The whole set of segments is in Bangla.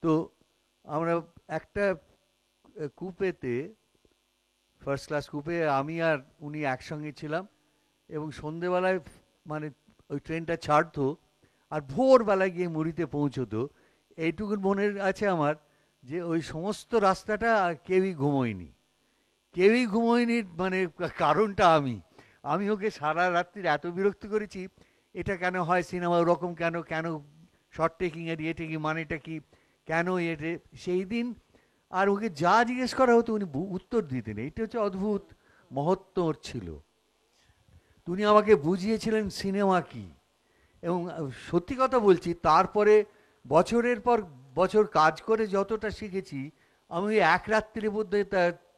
তো আমরা একটা কুপেতে, ফার্স্ট ক্লাস কুপে আমি আর উনি একসঙ্গে ছিলাম, এবং সন্ধেবেলায় মানে ওই ট্রেনটা ছাড়তো আর ভোরবেলায় গিয়ে মুড়িতে পৌঁছতো। এইটুকু মনে আছে আমার, যে ওই সমস্ত রাস্তাটা আর কেউই ঘুমোয়নি, কেউই ঘুমোয়নি, মানে কারণটা আমি আমি ওকে সারা রাত্রির এত বিরক্ত করেছি, এটা কেন হয় সিনেমা ওরকম, কেন কেন শর্ট টেকিং এর ইয়ে টেকিং মানেটা কি, কেন এটে সেই দিন। আর ওকে যা জিজ্ঞেস করা হতো উনি উত্তর দিতেন, এটা হচ্ছে অদ্ভুত মহত্ব ওর ছিল। উনি আমাকে বুঝিয়েছিলেন সিনেমা কি। এবং সত্যি কথা বলছি, তারপরে বছরের পর বছর কাজ করে যতটা শিখেছি, আমি ওই এক রাত্রির মধ্যে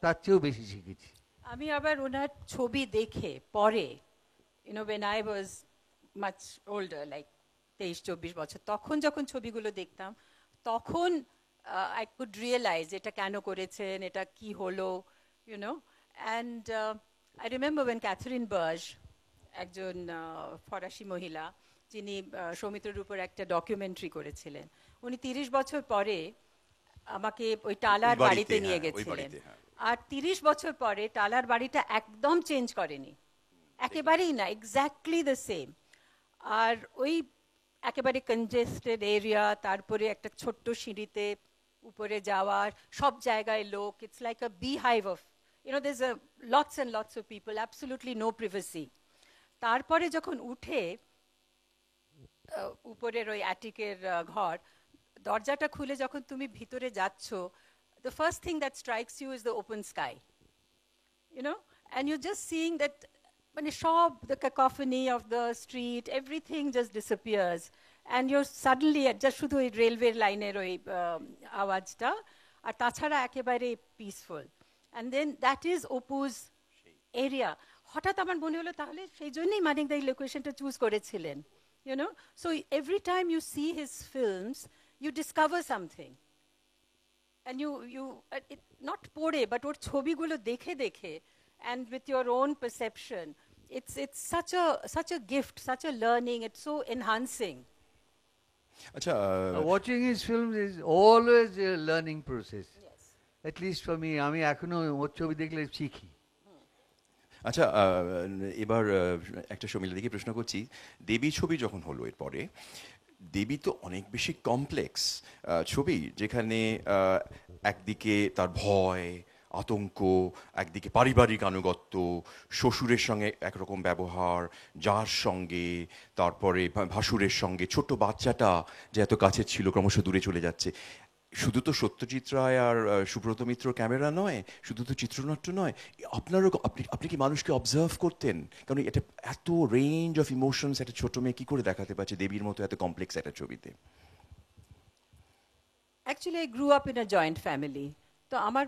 তার চেয়েও বেশি শিখেছি। আমি আবার ওনার ছবি দেখে পরে, when I was much older, like 23-24 বছর, তখন যখন ছবিগুলো দেখতাম, তখন I could realize এটা কেন করেছেন, এটা কি হলো, you know. And I remember when Catherine Berge, একজন ফরাসি মহিলা, যিনি সৌমিত্রের উপর একটা ডকুমেন্টারি করেছিলেন, উনি 30 বছর পরে আমাকে ওই ওই টালার বাড়িতে, বাড়িতে নিয়ে হ্যাঁ, ওই গেছিলেন। বাড়িতে, হ্যাঁ। আর 30 বছর পরে টালার বাড়িটা একদম চেঞ্জ করেনি, একেবারেই না, এক্স্যাক্টলি দ্য সেম। আর ওই একেবারে কনজেস্টেড এরিয়া, তারপরে একটা ছোট্ট সিঁড়িতে উপরে যাওয়ার, সব জায়গায় লোক, it's like a bee hive of, there's a lots and lots of people, absolutely no privacy. তারপরে যখন উঠে উপরের ওই অ্যাটিকের ঘর, দরজাটা খুলে যখন তুমি ভিতরে যাচ্ছ, the first thing that strikes you is the open sky, and you're just seeing that, মানে সব, the cacophony of the street, everything just disappears, and you're suddenly just শুধু ওই রেলওয়ে লাইনের ওই আওয়াজটা, আর তাছাড়া একেবারে peaceful. and then that is Apu's area. হঠাৎ আমার মনে হলো তাহলে সেই জন্যই মানিক দা এই লোকেশনটা চুজ করেছিলেন, so every time you see his films you discover something, and you not পড়ে, but ওর ছবিগুলো দেখে দেখে, and with your own perception, it's such a gift, such a learning, it's so enhancing. আচ্ছা, Watching his films is always a learning process, Yes. at least for me. আমি এখনো ওর ছবি দেখলে শিখি। আচ্ছা, এবার একটা শর্মিলা দিকে প্রশ্ন করছি। দেবী ছবি যখন হলো এরপরে, দেবী তো অনেক বেশি কমপ্লেক্স ছবি, যেখানে একদিকে তার ভয়, আতঙ্ক, একদিকে পারিবারিক আনুগত্য, শ্বশুরের সঙ্গে একরকম ব্যবহার, যার সঙ্গে, তারপরে ভাসুরের সঙ্গে, ছোট্ট বাচ্চাটা যে এত কাছে ছিল ক্রমশ দূরে চলে যাচ্ছে। শুধু তো সত্যজিৎ রায় আর সুব্রত মিত্র ক্যামেরা নয়, শুধু তো চিত্রনাট্য নয়, আপনারও আপনি কি মানুষকে অবজার্ভ করতেন? কারণ এটা এত রেঞ্জ অফ ইমোশনস একটা ছোট মেয়ে কি করে দেখাতে পারছে দেবীর মতো এত কমপ্লেক্স একটা ছবিতে? Actually, I grew up in a joint family. তো আমার,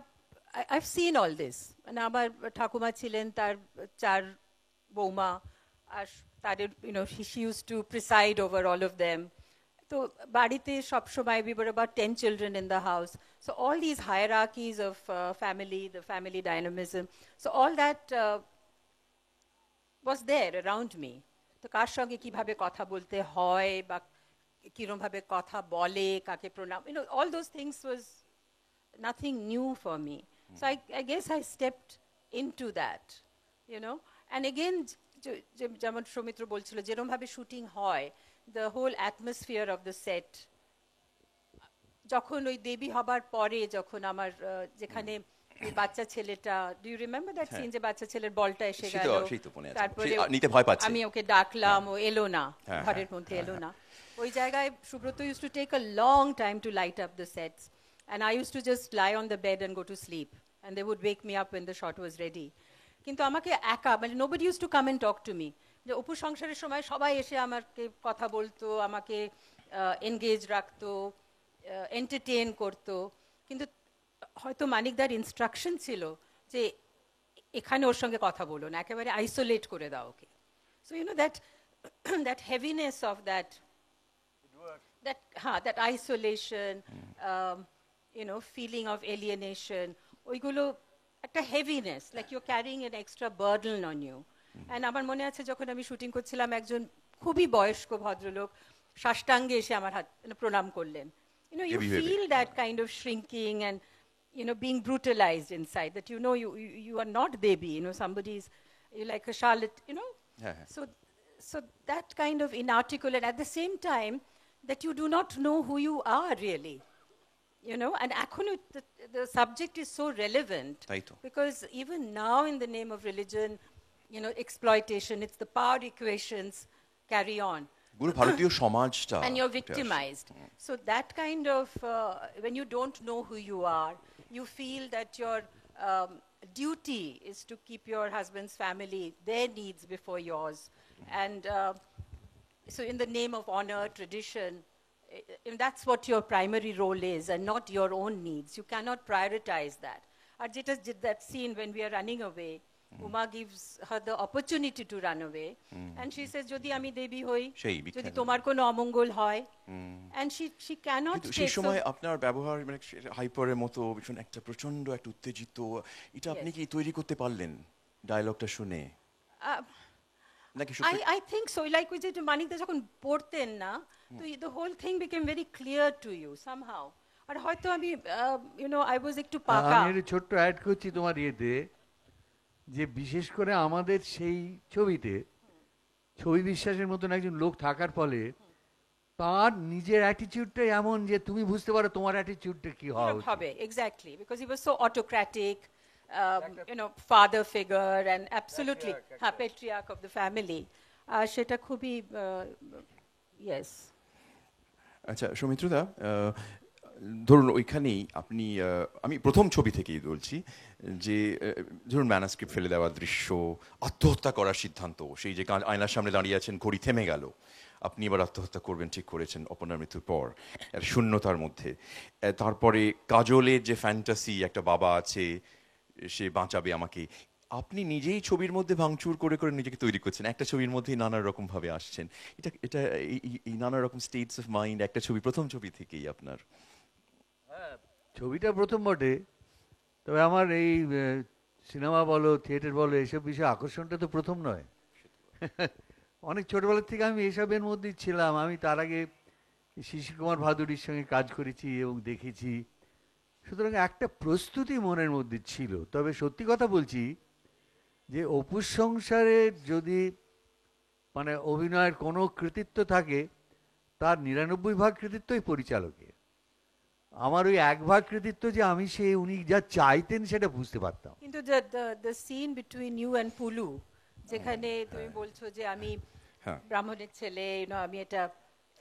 I've seen all this. মানে আমার ঠাকুমা ছিলেন, তার 4 বৌমা, আর তাদের, she used to preside over all of them. তো বাড়িতে সবসময় we were about 10 children in the house. So all these hierarchies of family, the family dynamism, so all that was there around me. তো কার সঙ্গে কিভাবে কথা বলতে হয়, বা কিরম ভাবে কথা বলে, কাকে প্রণাম, all those things was nothing new for me. So I guess I stepped into that, and again, যেমন সৌমিত্র বলছিল, যেরকম ভাবে শুটিং হয়, the whole atmosphere of the set, যখন ওই দেবী হবার পরে, যখন আমার যেখানে বাচ্চা ছেলেটা, do you remember that scene, যে বাচ্চা ছেলের বলটা এসে গেল, তারপরে আমি ওকে ডাকলাম, ও এলো না, ঘরের মধ্যে এলো না, ওই জায়গায় Subrata used to take a long time to light up the sets, and I used to just lie on the bed and go to sleep, and they would wake me up when the shot was ready. কিন্তু আমাকে একা, মানে nobody used to come and talk to me. যে অপু সংসারের সময় সবাই এসে আমাকে কথা বলতো, আমাকে এনগেজ রাখতো, এন্টারটেইন করতো, কিন্তু হয়তো মানিকদার ইনস্ট্রাকশন ছিল যে এখানে ওর সঙ্গে কথা বলো না, একেবারে আইসোলেট করে দাও ওকে। So that that heaviness of that isolation, feeling of alienation, ওইগুলো একটা heaviness, like you carrying an extra burden on you. And আমার মনে আছে যখন আমি শুটিং করছিলাম, একজন খুবই বয়স্ক ভদ্রলোক সাষ্টাঙ্গে এসে আমার হাত প্রণাম করলেন। You know, you Debbie Harry. feel that kind of shrinking and, you know, being brutalized inside, that you know you are not Devi, you know, somebody's, you're like a Charlotte, you know. হ্যাঁ হ্যাঁ So that kind of inarticulate, at the same time, that you do not know who you are really. You know, and actually the subject is so relevant. তাই তো। Because even now in the name of religion, you know, exploitation, it's the power equations carry on. পুরো ভারতীয় সমাজটা And you're এটা আসে। victimized. So that kind of, when you don't know who you are, you feel that your duty is to keep your husband's family, their needs before yours. And so in the name of honor, tradition, and that's what your primary role is, and not your own needs. You cannot prioritize that. Arjita did that scene when we are running away. Uma gives her the opportunity to run away, and she says, "Jodi ami Devi hoi, সেই jodi বিখ্যাত। tomar kono amongol hoy," and she cannot কিন্তু take. সেই সময় আপনার ব্যবহার মানে হাইপারের মতো ভীষণ একটা প্রচন্ড একটা উত্তেজিত, এটা আপনি কি তৈরি করতে পারলেন ডায়লগটা শুনে Uh, নাকি সত্যি? I think so. Like we said, Manikda যখন পড়তেন না, তো the whole thing became very clear to you somehow. আর হয়তো আমি, you know, I was একটু পাকা. আমি একটু ছোট্ট অ্যাড করছি তোমার ইয়েতে, যে বিশেষ করে আমাদের সেই ছবিতে ছবি বিশ্বাসের মতন একজন লোক থাকার ফলে তার নিজের অ্যাটিটিউডটাই এমন যে তুমি বুঝতে পারো তোমার অ্যাটিটিউডটা কি হওয়া এরকম উচিত। হবে, exactly, because he was so autocratic, you know, father figure and absolutely patriarch of the family. সেটা খুবই, yes. আচ্ছা সৌমিত্রদা, ধরুন ওইখানেই আপনি আমি প্রথম ছবি থেকেই বলছি যে ধরুন ম্যানাস্ক্রিপ্ট ফেলে দেওয়ার দৃশ্য, আত্মহত্যা করার সিদ্ধান্ত, সেই যে আয়নার সামনে দাঁড়িয়ে আছেন, ঘড়ি থেমে গেল, আপনি এবার আত্মহত্যা করবেন ঠিক করেছেন অপর্ণার মৃত্যুর পর, আর শূন্যতার মধ্যে, তারপরে কাজলের যে ফ্যান্টাসি একটা বাবা আছে সে বাঁচাবে আমাকে, আপনি নিজেই ছবির মধ্যে ভাঙচুর করে করে নিজেকে তৈরি করছেন, একটা ছবির মধ্যেই নানা রকম ভাবে আসছেন, এটা এটা এই নানা রকম স্টেটস অফ মাইন্ড একটা ছবি, প্রথম ছবি থেকেই আপনার। ছবিটা প্রথম বটে, তবে আমার এই সিনেমা বলো থিয়েটার বলো এইসব বিষয়ে আকর্ষণটা তো প্রথম নয়। অনেক ছোটবেলার থেকে আমি এসবের মধ্যেই ছিলাম। আমি তার আগে শিশির কুমার ভাদুড়ির সঙ্গে কাজ করেছি এবং দেখেছি, সুতরাং একটা প্রস্তুতি মনের মধ্যে ছিল। তবে সত্যি কথা বলছি যে অপুর সংসারে যদি মানে অভিনয়ের কোনো কৃতিত্ব থাকে, তার ৯৯ ভাগ কৃতিত্বই পরিচালকের। আমার ওই ১ ভাগ কৃতিত্ব যে আমি সে উনি যা চাইতেন সেটা বুঝতে পারতাম। কিন্তু the scene between you and Pulu, যেখানে তুমি বলছো যে আমি হ্যাঁ। ব্রাহ্মণের ছেলে, you know, আমি এটা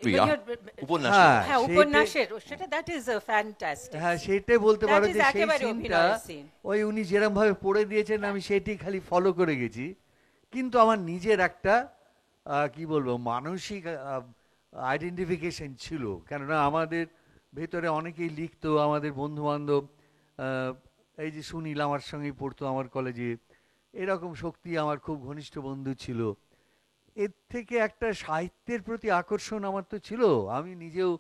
তুই when you're- উপন্যাস হ্যাঁ, হ্যাঁ, সেইটা- উপন্যাসের সেটা, that is a fantastic. হ্যাঁ, সেটাই বলতে That পারো is যে সেই একেবারে সিনটা অভিনয়ের scene. ওই উনি যেরকম ভাবে পড়ে দিয়েছেন আমি সেটি খালি ফলো করে গেছি। কিন্তু আমার নিজের একটা কি বলবো মানসিক আইডেন্টিফিকেশন ছিল, কেননা আমাদের ভেতরে অনেকেই লিখতো, আমাদের বন্ধু বান্ধব, এই যে সুনীল আমার সঙ্গেই পড়তো আমার কলেজে, এরকম শক্তি আমার খুব ঘনিষ্ঠ বন্ধু ছিল। এর থেকে একটা সাহিত্যের প্রতি আকর্ষণ আমার তো ছিল, আমি নিজেও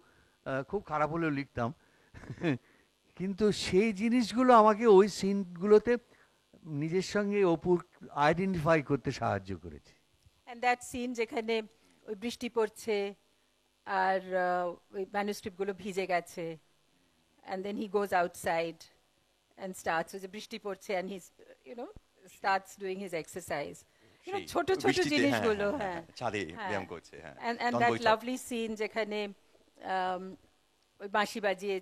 খুব খারাপ হলেও লিখতাম। কিন্তু সেই জিনিসগুলো আমাকে ওই সিনগুলোতে নিজের সঙ্গে অপুর আইডেন্টিফাই করতে সাহায্য করেছে। And that scene যেখানে ওই বৃষ্টি পড়ছে আর ওই ম্যানুস্ক্রিপ্ট গুলো ভিজে গেছে, and then he goes outside and starts, ওই যে বৃষ্টি পড়ছে and he's, you know, starts doing his exercise. You know, সেই ছোট ছোট বৃষ্টিতে, জিনিসগুলো, হ্যাঁ, হ্যাঁ, ছাদে হ্যাঁ। ব্যায়াম করছে, হ্যাঁ, and তখন that বৈঠক। lovely scene যেখানে ওই বাঁশি বাজিয়ে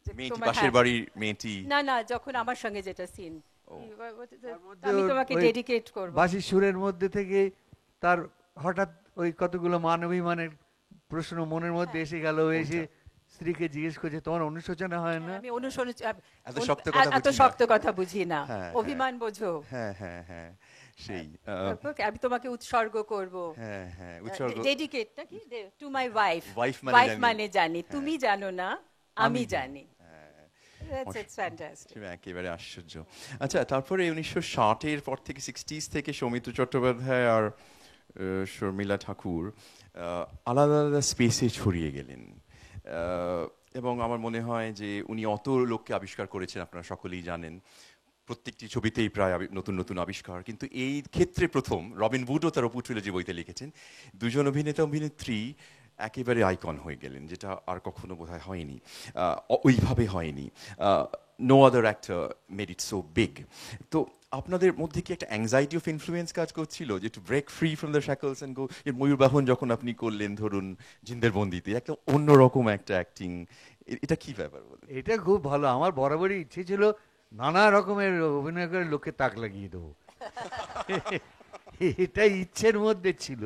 যে মেয়েটি, তোমার, পাশের হ্যাঁ, বাড়ির মেয়েটি, না না, যখন আমার সঙ্গে যেটা সিন, মধ্যে আমি ওর তোমাকে ওই ডেডিকেট করবো। বাঁশির সুরের মধ্যে থেকে তার হঠাৎ ওই কতগুলো মানবিমানের প্রশ্ন মনের মধ্যে এসে গেল, এসে স্ত্রীকে জিজ্ঞেস করছে তোমার অনুশোচনা হয় না? আমি অনুসরণ, এত শক্ত কথা এত বুঝি না। শক্ত কথা বুঝি না, হ্যাঁ, অভিমান বোঝো, হ্যাঁ হ্যাঁ হ্যাঁ সেই আমি তোমাকে উৎসর্গ করব, হ্যাঁ হ্যাঁ উৎসর্গ, ডেডিকেট নাকি টু মাই ওয়াইফ, Wife মানে ওয়াইফ জানি। মানে জানি, হ্যাঁ। তুমি জানো না আমি জানি। হ্যাঁ, It's fantastic. একেবারে আশ্চর্য। আচ্ছা, তারপরে 1960-এর পর থেকে 60s থেকে সৌমিত্র চট্টোপাধ্যায় আর শর্মিলা ঠাকুর আলাদা আলাদা স্পেসে ছড়িয়ে গেলেন, এবং আমার মনে হয় যে উনি অত লোককে আবিষ্কার করেছেন, আপনারা সকলেই জানেন, প্রত্যেকটি ছবিতেই প্রায় নতুন নতুন আবিষ্কার। কিন্তু এই ক্ষেত্রে প্রথম রবিন উডও তার অপু ট্রিলজি বইতে লিখেছেন, দুজন অভিনেতা অভিনেত্রী একেবারে আইকন হয়ে গেলেন, যেটা আর কখনো বোধহয় হয়নি, ওইভাবে হয়নি। No other actor made it so big. তো আপনাদের মধ্যে কি একটা অ্যাংজাইটি অফ ইনফ্লুয়েন্স কাজ করছিল, যে to break free from the shackles and go? Mayurbahan যখন আপনি করলেন ধরুন জিন্দের বন্দিতে, একটা অন্যরকম একটা অ্যাক্টিং, এটা কি ব্যাপার বলেন? এটা খুব ভালো। আমার বরাবরই ইচ্ছে ছিল নানা রকমের অভিনয় করে লোককে তাক লাগিয়ে দেবো। এটা ইচ্ছের মধ্যে ছিল,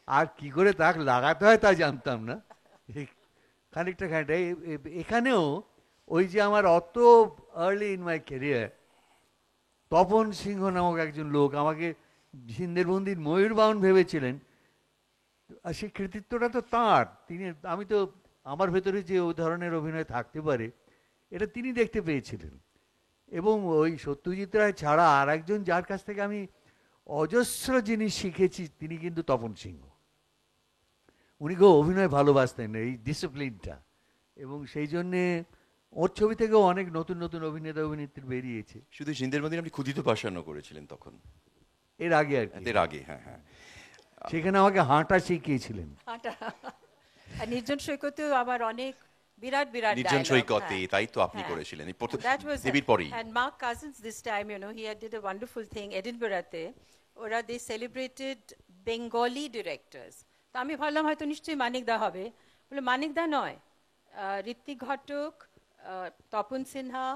আর কি করে তাক লাগাতে হয় তা জানতাম না। খানিকটা এখানেও ওই যে আমার অত early in my career Tapan Sinha নামক একজন লোক আমাকে সিন্ধের বন্দির ময়ূরবাহন ভেবেছিলেন, আর সেই কৃতিত্বটা তো তাঁর। আমি তো আমার ভেতরে যে ওই ধরনের অভিনয় থাকতে পারে এটা তিনি দেখতে পেয়েছিলেন। এবং ওই সত্যজিৎ রায় ছাড়া আর একজন যার কাছ থেকে আমি অজস্র জিনিস শিখেছি তিনি কিন্তু তপন সিংহ। উনি খুব অভিনয় ভালোবাসতেন, এই ডিসিপ্লিনটা, এবং সেই জন্যে ওর ছবি থেকেও অনেক নতুন নতুন অভিনেতা অভিনেত্রী বেরিয়েছে। শুধু জিন্দের বন্দিতে আপনি ক্ষুদিত পাষাণও করেছিলেন তখন, এর আগে আর কি, এর আগে। হ্যাঁ হ্যাঁ। সেখানে আমাকে হাঁটা শিখিয়েছিলেন। হাঁটা। আর নির্জন সৈকতেও আবার অনেক বিরাট বিরাট নির্জন dialogue, সৈকতে, হ্যাঁ। তাই তো আপনি হ্যাঁ। করেছিলেন এই That was দেবীর পরেই। and Mark Cousins this time, he had did a wonderful thing. Edinburgh-তে ওরা they celebrated Bengali directors. তো আমি ভাবলাম হয়তো নিশ্চয়ই মানিক দা হবে, বলে মানিক দা নয়, ঋত্বিক ঘটক, তপন সিনহা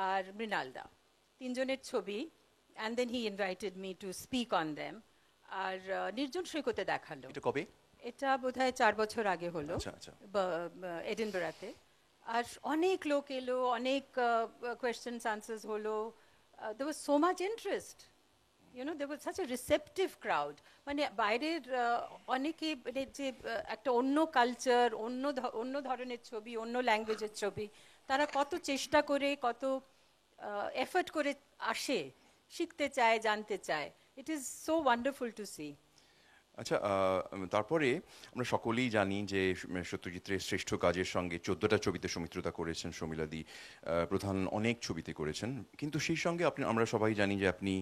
আর মৃণাল দা, তিনজনের ছবি, and then he invited me to speak on them. আর নির্জন সৈকতে দেখালো। এটা কবে? এটা বোধহয় 4 বছর আগে হলো, আচ্ছা, আচ্ছা। এডিনবরাতে। আর অনেক লোক এলো, অনেক কোয়েশ্চেন্স আনসার্স হলো। there was so much interest, there was such a receptive crowd. মানে বাইরের অনেকে, মানে যে একটা অন্য কালচার, অন্য ধরনের ছবি, অন্য ল্যাঙ্গুয়েজের ছবি, তারা কত চেষ্টা করে, কত এফর্ট করে আসে, শিখতে চায়, জানতে চায়। It is so wonderful to see. আচ্ছা, তারপরে আমরা সকলেই জানি যে সত্যজিৎ রায়ের শ্রেষ্ঠ কাজের সঙ্গে 14টা ছবিতে সৌমিত্রতা করেছেন, শর্মিলাদি প্রধান অনেক ছবিতে করেছেন, কিন্তু সেই সঙ্গে আমরা সবাই জানি যে আপনি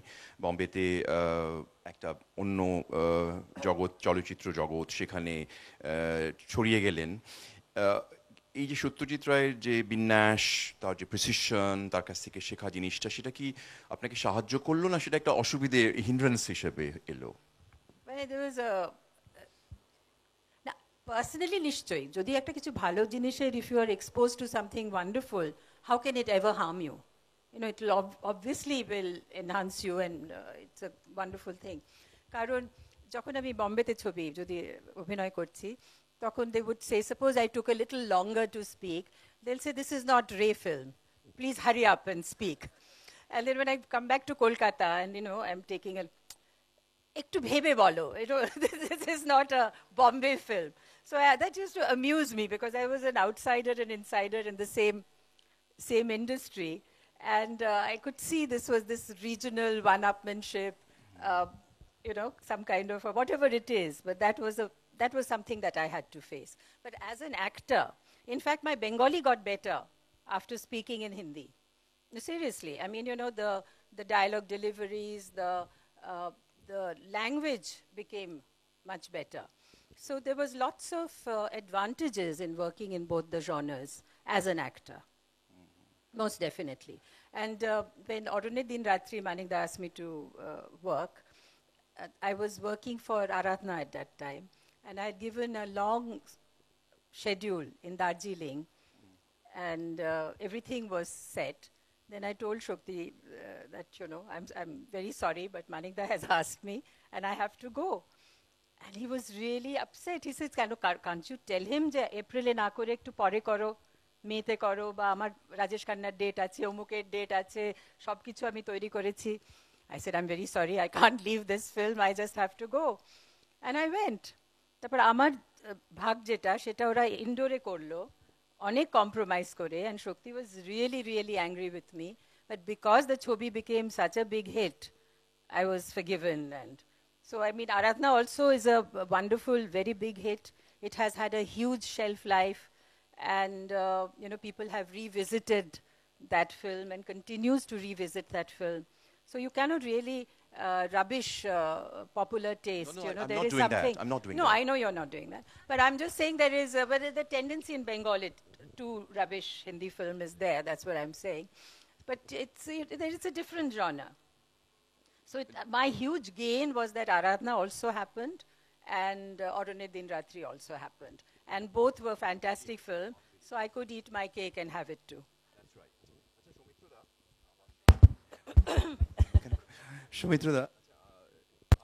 বম্বেতে একটা অন্য জগৎ, চলচ্চিত্র জগৎ, সেখানে ছড়িয়ে গেলেন। এই যে সত্যজিৎ রায়ের যে বিন্যাস, তার যে প্রিসিশন, তার কাছ থেকে শেখা জিনিসটা, সেটা কি আপনাকে সাহায্য করলো, না সেটা একটা অসুবিধে, হিন্ড্রেন্স হিসেবে এলো? There was personally নিশ্চয়ই, যদি একটা কিছু ভালো জিনিসের, if you are exposed to something wonderful, how can it ever harm you? It will obviously will enhance you, and it's a wonderful thing. কারণ যখন আমি বম্বেতে ছবি যদি অভিনয় করছি, তখন they would say, suppose I took a little longer to speak, they'll say this is not Ray film, please hurry up and speak. And then when I come back to Kolkata and I'm taking একটু ভেবে বলো, this is not a Bombay film. So that used to amuse me, because I was an outsider and insider in the same industry, and I could see this was this regional one-upmanship, some kind of whatever it is. But that was something that I had to face. But as an actor, in fact, my Bengali got better after speaking in Hindi. Seriously, I mean, the dialogue deliveries, the language became much better. So there was lots of advantages in working in both the genres as an actor, most definitely. And when Orune Din Ratri Manikda asked me to work, I was working for Aradhna at that time, and I had given a long schedule in Darjeeling, and everything was set. Then I told Shokti that, I'm very sorry, but Manikda has asked me, and I have to go. And he was really upset. He says, can't you tell him যে এপ্রিলে না করে একটু পরে করো, মেতে করো, বা আমার রাজেশ খান্নার ডেট আছে, অমুকের ডেট আছে, সব কিছু আমি তৈরি করেছি। I said, I'm very sorry, I can't leave this film, I just have to go. And I went. তারপর আমার ভাগ যেটা, সেটা ওরা ইনডোরে করলো, অনেক কম্প্রোমাইজ করে, and Shokti was really, really angry with me. But because the chobi became such a big hit, I was forgiven. And so, I mean, Aradhna also is a wonderful, very big hit. It has had a huge shelf life, and people have revisited that film and continues to revisit that film. So you cannot really rubbish popular taste. No, You know, I'm there not is doing that. something. I'm not doing no, that. I know you're not doing that. But I'm just saying there is the tendency in Bengal to rubbish Hindi film is there. That's what I'm saying. But there is a different genre. So my huge gain was that Aradhna also happened, and Orone Din Ratri also happened. And both were fantastic films, so I could eat my cake and have it too. সৌমিত্রদা,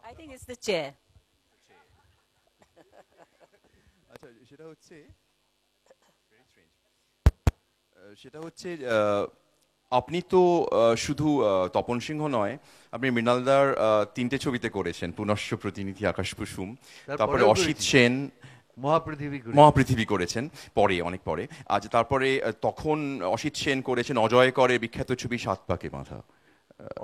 I think it's the chair. আচ্ছা সেটা হচ্ছে আপনি তো শুধু তপন সিংহ নয়, আপনি মৃণালদার 3টে ছবিতে করেছেন, পুনশ্চ প্রতিনিধি, আকাশ কুসুম, তারপরে তারপরেও অসিত করেছি। সেন, মহাপৃথিবী করেছি। মহাপৃথিবী করেছেন পরে, অনেক পরে। আজ তারপরে তখন অসিত সেন করেছেন অজয় করের বিখ্যাত ছবি সাত পাকে বাঁধা।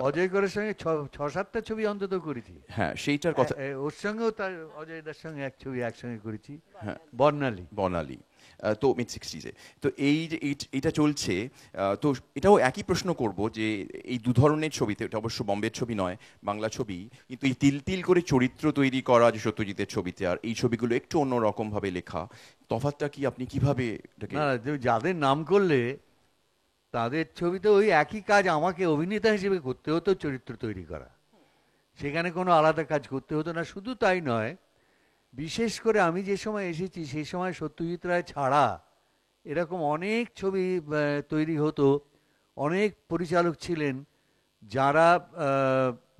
অজয় করের সঙ্গে ছ সাতটা ছবি অন্তত করেছি। হ্যাঁ, সেইটার কথা। ওর সঙ্গেও তার অজয়দার সঙ্গে এক ছবি একসঙ্গে করেছি, হ্যাঁ, বর্ণালী। বর্ণালী, তো মিড 60s-এ। তো এই যে এটা চলছে, তো এটাও একই প্রশ্ন করব যে এই দু ধরনের ছবিতে, এটা অবশ্য বম্বের ছবি নয়, বাংলা ছবি, কিন্তু এই তিল তিল করে চরিত্র তৈরি করা যে সত্যজিতের ছবিতে, আর এই ছবিগুলো একটু অন্যরকম ভাবে লেখা, তফাৎটা কি, আপনি কিভাবে এটাকে? না, যাদের নাম করলে তাদের ছবিতে ওই একই কাজ আমাকে অভিনেতা হিসেবে করতে হতো, চরিত্র তৈরি করা। সেখানে কোনো আলাদা কাজ করতে হতো না। শুধু তাই নয়, বিশেষ করে আমি যে সময় এসেছি সেই সময় সত্যজিৎ রায় ছাড়া এরকম অনেক ছবি তৈরি হতো, অনেক পরিচালক ছিলেন যারা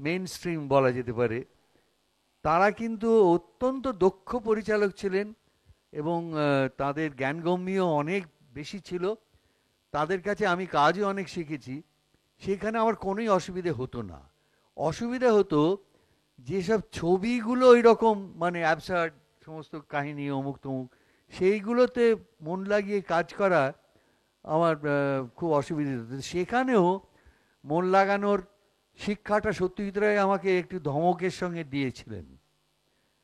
মেইন স্ট্রিম বলা যেতে পারে। তারা কিন্তু অত্যন্ত দক্ষ পরিচালক ছিলেন এবং তাদের জ্ঞানগম্য অনেক বেশি ছিল। তাদের কাছে আমি কাজও অনেক শিখেছি। সেখানে আমার কোনোই অসুবিধে হতো না। অসুবিধা হতো যেসব ছবিগুলো ওই রকম মানে অ্যাবসার্ড সমস্ত কাহিনী অমুক তমুক, সেইগুলোতে মন লাগিয়ে কাজ করা আমার খুব অসুবিধা হতো। সেখানেও মন লাগানোর শিক্ষাটা সত্যজিৎ রায় আমাকে একটু ধমকের সঙ্গে দিয়েছিলেন।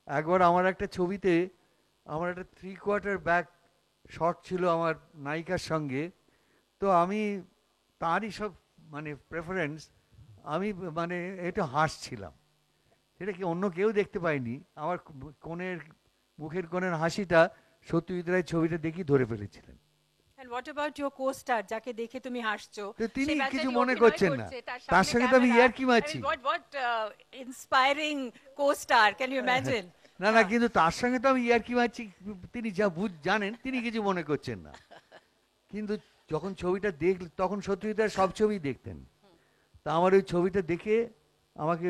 একবার আমার একটা ছবিতে আমার একটা 3/4 ব্যাক শট ছিল আমার নায়িকার সঙ্গে। তো আমি তারই সব মানে প্রেফারেন্স, আমি মানে এটা হাসছিলাম। সেটা কি অন্য কেউ দেখতে পায়নি। আমার মুখের কোণের হাসিটা সত্যজিৎ রায় ছবিটা দেখি ধরে ফেলেছিলেন। And what about your co-star যাকে দেখে তুমি হাসছো? তো তিনি সে কিছু বাচ্চাটি মনে অভিনয় করছেন না। করছে, তার সঙ্গে তো আমি ক্যামেরা। ইয়ার্কি I মারছি। mean, what inspiring co-star, can you imagine? না না, কিন্তু তার সঙ্গে তো আমি ইয়ার্কি মারছি, তিনি যা জানেন তিনি কিছু মনে করছেন না। কিন্তু যখন ছবিটা দেখলেন তখন সত্যজিৎ রায় সব ছবি দেখতেন। তা আমার ওই ছবিটা দেখে আমাকে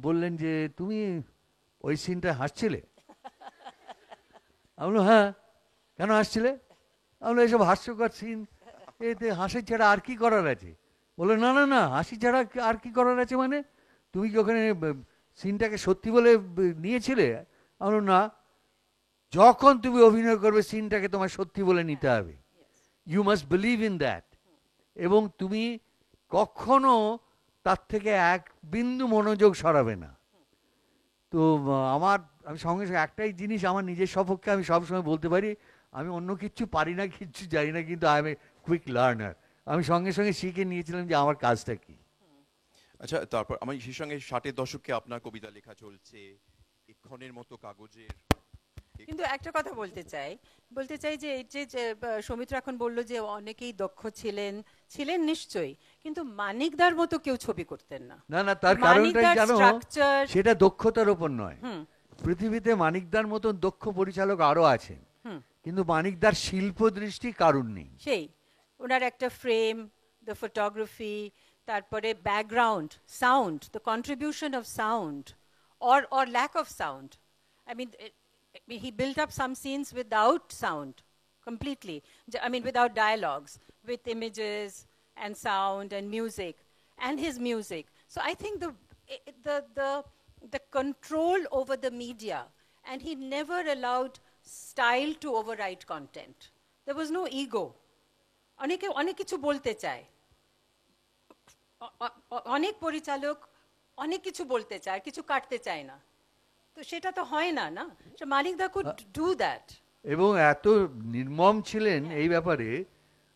বললেন যে তুমি ওই সিনটা হাসছিলে। আমি বললাম হ্যাঁ, কেন হাসছিলে? আমি বললাম এসব হাস্যকর সিন, এতে হাসি ছাড়া আর কি করার আছে? বললো না না না, হাসি ছাড়া আর কি করার আছে মানে? তুমি কি ওখানে সিনটাকে সত্যি বলে নিয়েছিলে? আমি বললাম না, যখন তুমি অভিনয় করবে সিনটাকে তোমার সত্যি বলে নিতে হবে। You must believe in that. এবং তুমি কখনো তার থেকে এক বিন্দু মনোযোগ সরাবে না। তো আমি সঙ্গে সঙ্গে একটাই জিনিস আমার নিজের সপক্ষে আমি সবসময় বলতে পারি, আমি অন্য কিচ্ছু পারি না, কিচ্ছু জানি না, কিন্তু I M a quick learner. আমি সঙ্গে সঙ্গে শিখে নিয়েছিলাম যে আমার কাজটা কি। আচ্ছা, তারপর আমার সেই সঙ্গে 60-এর দশকে আপনার কবিতা লেখা চলছে, এক্ষণের মতো কাগজের। কিন্তু একটা কথা বলতে চাই যে এই যে সৌমিত্র এখন বললো যে অনেকেই দক্ষ ছিলেন নিশ্চয়ই, কিন্তু মানিকদার মতো কেউ ছবি করতেন না। না না, তার কারণটাই জানো, স্ট্রাকচার সেটা দক্ষতার উপর নয়। পৃথিবীতে মানিকদার মতন দক্ষ পরিচালক আরো আছেন, কিন্তু মানিকদার শিল্প দৃষ্টি কারণ নেই। সেই ওনার একটা ফ্রেম, দ্য ফটোগ্রাফি, তারপরে background, sound, the contribution of sound or lack of sound. I mean, he built up some scenes without sound completely. I mean, without dialogues, with images and sound and music, and his music. So I think the control over the media, and he never allowed style to override content. There was no ego. অনেক কিছু বলতে চায়, অনেক পরিচালক অনেক কিছু বলতে চায়, কিছু কাটতে চায় না। তো সেটা তো হয় না, না? Manikda could do that. এবং এত নির্মম ছিলেন এই ব্যাপারে।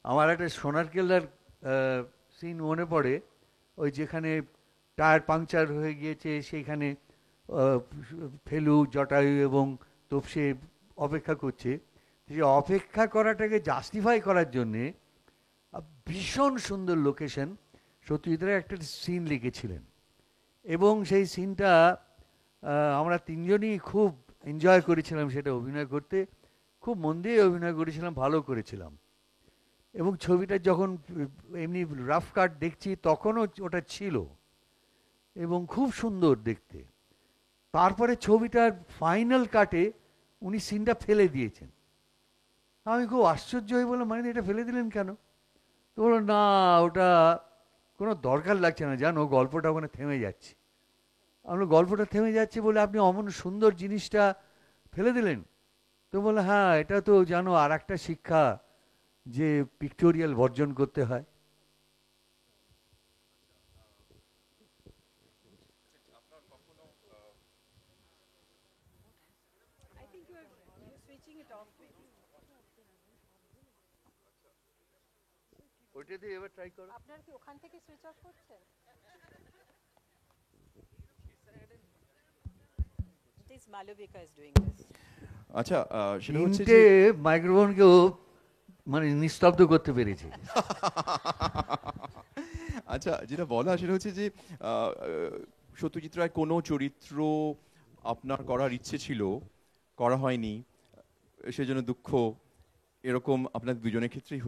আমার একটা সোনার কেল্লার সিন মনে পড়ে, ওই যেখানে টায়ার পাংচার হয়ে গিয়েছে, সেইখানে ফেলু, জটায়ু এবং তোপসে অপেক্ষা করছে। সেই অপেক্ষা করাটাকে জাস্টিফাই করার জন্যে ভীষণ সুন্দর লোকেশন সত্যজিৎ রায় একটা সিন লিখেছিলেন, এবং সেই সিনটা আমরা তিনজনই খুব এনজয় করেছিলাম সেটা অভিনয় করতে, খুব মন দিয়ে অভিনয় করেছিলাম, ভালো করেছিলাম। এবং ছবিটা যখন এমনি রাফ কাট দেখছি তখনও ওটা ছিল এবং খুব সুন্দর দেখতে। তারপরে ছবিটার ফাইনাল কাটে উনি সিনটা ফেলে দিয়েছেন। আমি খুব আশ্চর্য হয়ে বললাম, মানে এটা ফেলে দিলেন কেন? তো বললো, না ওটা কোনো দরকার লাগছে না, জানো গল্পটা ওখানে থেমে যাচ্ছে। আমরা গল্পটা থেমে যাচ্ছে বলে আপনি অমন সুন্দর জিনিসটা ফেলে দিলেন? তো বললো, হ্যাঁ এটা তো জানো আর একটা শিক্ষা, যে পিক্টোরিয়াল বর্জন করতে হয়। I think you're switching it off maybe. ওইটা দিয়ে এবার ট্রাই করো। আপনার কি ওখান থেকে সুইচ অফ করছেন? This Malavika is doing this. আচ্ছা সেটা হচ্ছে তিনটে যে মাইক্রোফোনকেও মানে নিস্তব্ধ করতে পেরেছে। আচ্ছা, যেটা বলা সেটা হচ্ছে যে সত্যজিৎ রায় কোনো চরিত্র আপনার করার ইচ্ছে ছিল, করা হয়নি, সেজন্য দুঃখ, এরকম আপনার দুজনের ক্ষেত্রেই